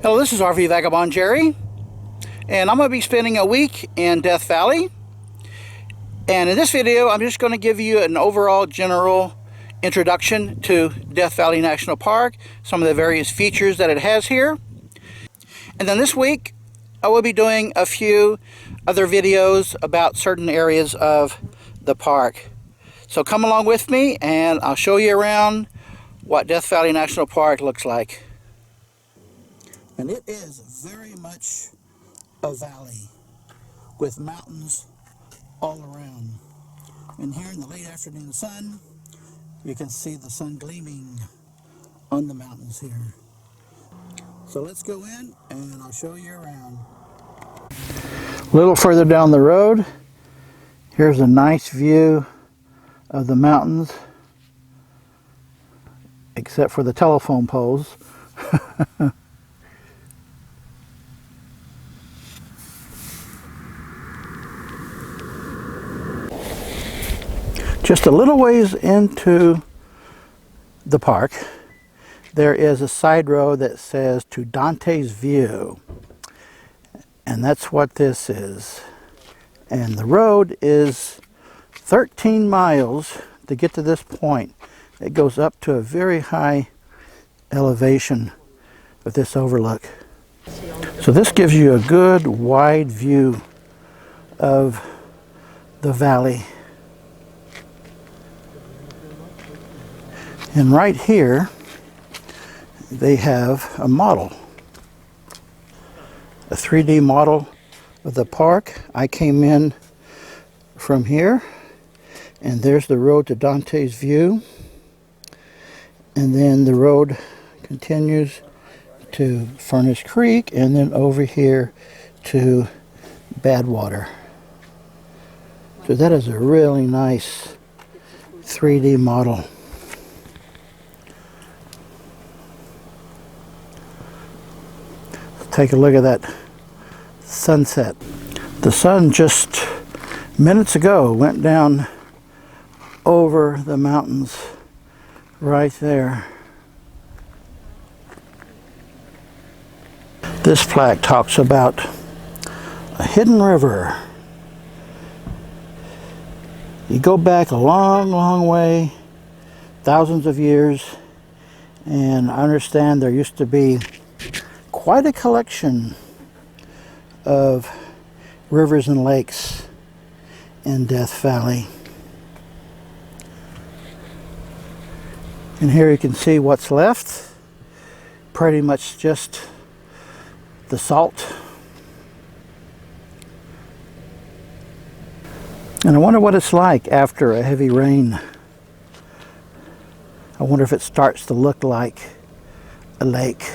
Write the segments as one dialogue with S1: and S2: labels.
S1: Hello, this is RV Vagabond Jerry, and I'm going to be spending a week in Death Valley. And in this video, I'm just going to give you an overall general introduction to Death Valley National Park, some of the various features that it has here. And then this week, I will be doing a few other videos about certain areas of the park. So come along with me, and I'll show you around what Death Valley National Park looks like. And it is very much a valley with mountains all around. And here in the late afternoon sun, you can see the sun gleaming on the mountains here. So let's go in and I'll show you around. A little further down the road, here's a nice view of the mountains, except for the telephone poles. Just a little ways into the park, there is a side road that says "To Dante's View," and that's what this is. And the road is 13 miles to get to this point. It goes up to a very high elevation with this overlook. So this gives you a good wide view of the valley. And right here, they have a model, a 3D model of the park. I came in from here, and there's the road to Dante's View. And then the road continues to Furnace Creek, and then over here to Badwater. So that is a really nice 3D model. Take a look at that sunset. The sun just minutes ago went down over the mountains right there. This plaque talks about a hidden river. You go back a long, long way, thousands of years, and I understand there used to be quite a collection of rivers and lakes in Death Valley. And here you can see what's left. Pretty much just the salt. And I wonder what it's like after a heavy rain. I wonder if it starts to look like a lake.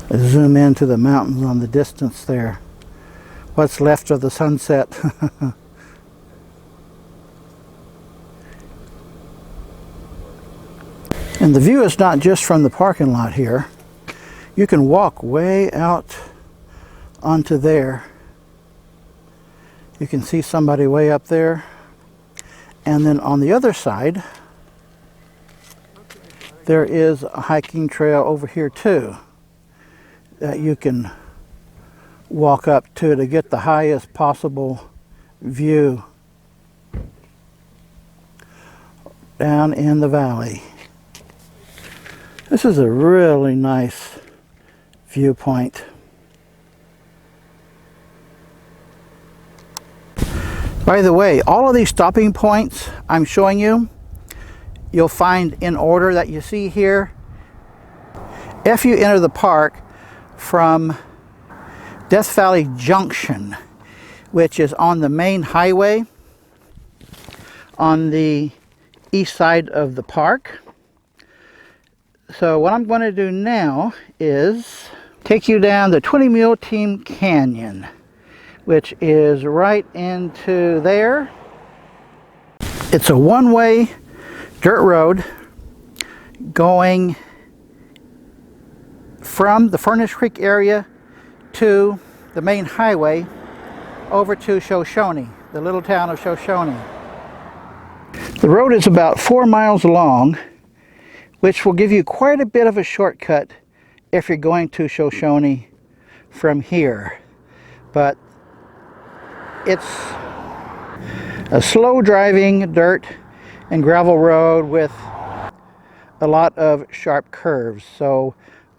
S1: Let's zoom into the mountains on the distance there. What's left of the sunset. And the view is not just from the parking lot here. You can walk way out onto there. You can see somebody way up there. And then on the other side, there is a hiking trail over here too, that you can walk up to get the highest possible view down in the valley. This is a really nice viewpoint. By the way, all of these stopping points I'm showing you, you'll find in order that you see here. If you enter the park from Death Valley Junction, which is on the main highway on the east side of the park. So what I'm going to do now is take you down the 20 Mule Team Canyon, which is right into there. It's a one-way dirt road going from the Furnace Creek area to the main highway over to Shoshone, the little town of Shoshone. The road is about 4 miles long, which will give you quite a bit of a shortcut if you're going to Shoshone from here. But it's a slow driving dirt and gravel road with a lot of sharp curves. So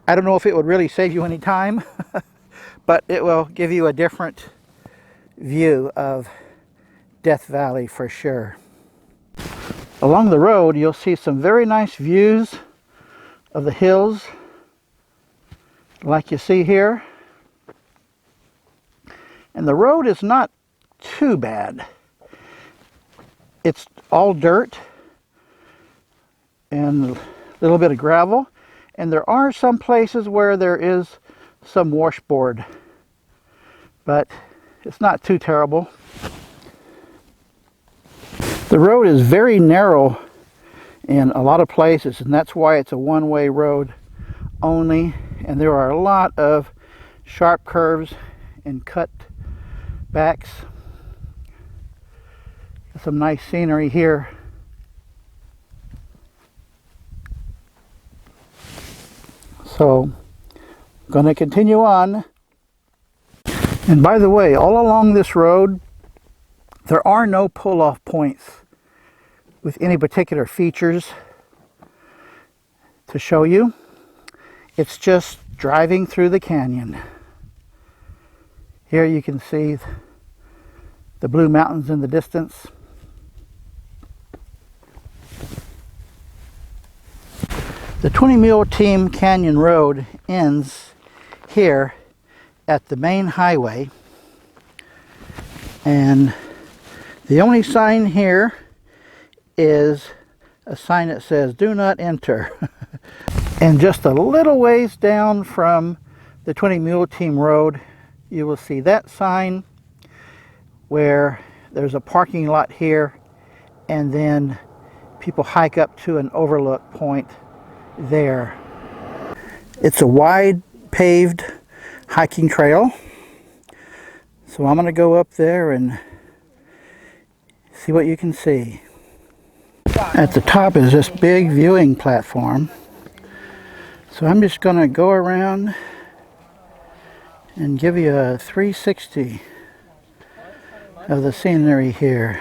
S1: I don't know if it would really save you any time, but it will give you a different view of Death Valley for sure. Along the road, you'll see some very nice views of the hills, like you see here. And the road is not too bad. It's all dirt and a little bit of gravel. And there are some places where there is some washboard, but it's not too terrible. The road is very narrow in a lot of places, and that's why it's a one-way road only. And there are a lot of sharp curves and cut backs. Some nice scenery here. So I'm going to continue on. And by the way, all along this road there are no pull-off points with any particular features to show you. It's just driving through the canyon. Here you can see the Blue Mountains in the distance. The 20 Mule Team Canyon Road ends here at the main highway, and the only sign here is a sign that says "Do not enter." And just a little ways down from the 20 Mule Team Road, you will see that sign where there's a parking lot here, and then people hike up to an overlook point there. It's a wide paved hiking trail, so I'm going to go up there and see what you can see. At the top is this big viewing platform, so I'm just going to go around and give you a 360 of the scenery here.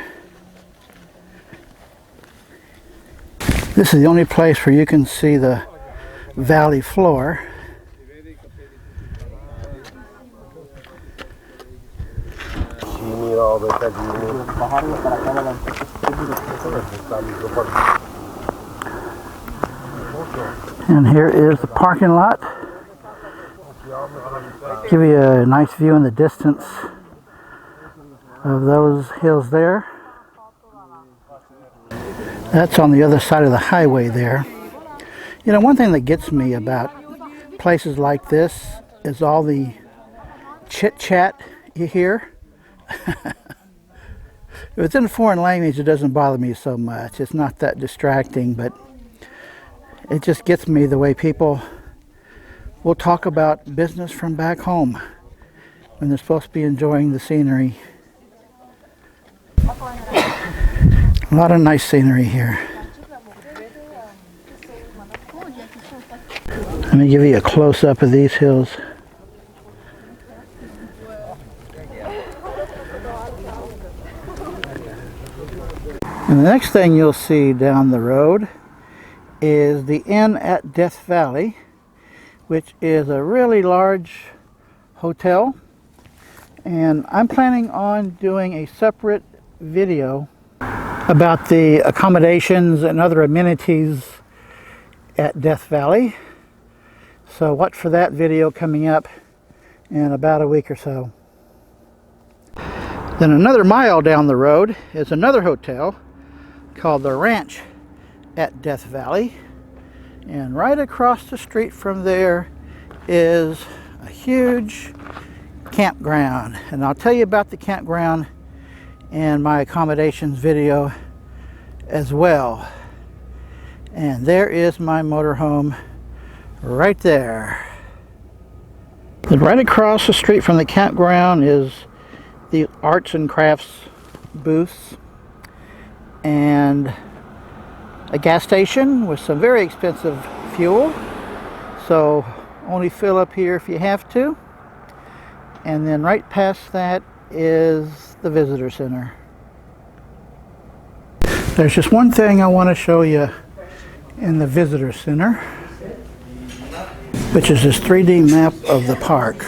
S1: This is the only place where you can see the valley floor. And here is the parking lot. Give you a nice view in the distance of those hills there. That's on the other side of the highway there. You know, one thing that gets me about places like this is all the chit-chat you hear. If it's in a foreign language, it doesn't bother me so much. It's not that distracting, but it just gets me the way people will talk about business from back home when they're supposed to be enjoying the scenery. A lot of nice scenery here. Let me give you a close-up of these hills. And the next thing you'll see down the road is the Inn at Death Valley, which is a really large hotel. And I'm planning on doing a separate video about the accommodations and other amenities at Death Valley. So watch for that video coming up in about a week or so. Then another mile down the road is another hotel called the Ranch at Death Valley. And right across the street from there is a huge campground. And I'll tell you about the campground in my accommodations video as well. And there is my motorhome right there. And right across the street from the campground is the arts and crafts booths, and a gas station with some very expensive fuel. So only fill up here if you have to. And then right past that is the visitor center. There's just one thing I want to show you in the visitor center, which is this 3D map of the park.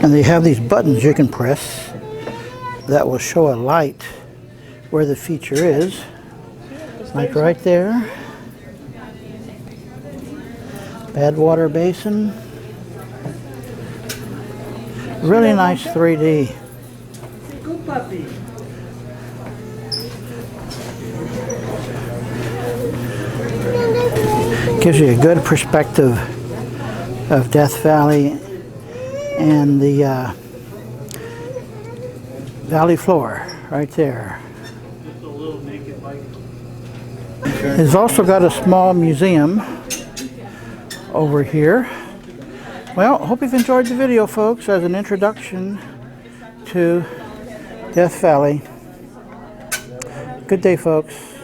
S1: And they have these buttons you can press that will show a light where the feature is, like right there. Badwater Basin. Really nice 3D.
S2: Good puppy.
S1: Gives you a good perspective of Death Valley and the valley floor right there. It's also got a small museum over here. Well, hope you've enjoyed the video, folks, as an introduction to Death Valley. Good day, folks.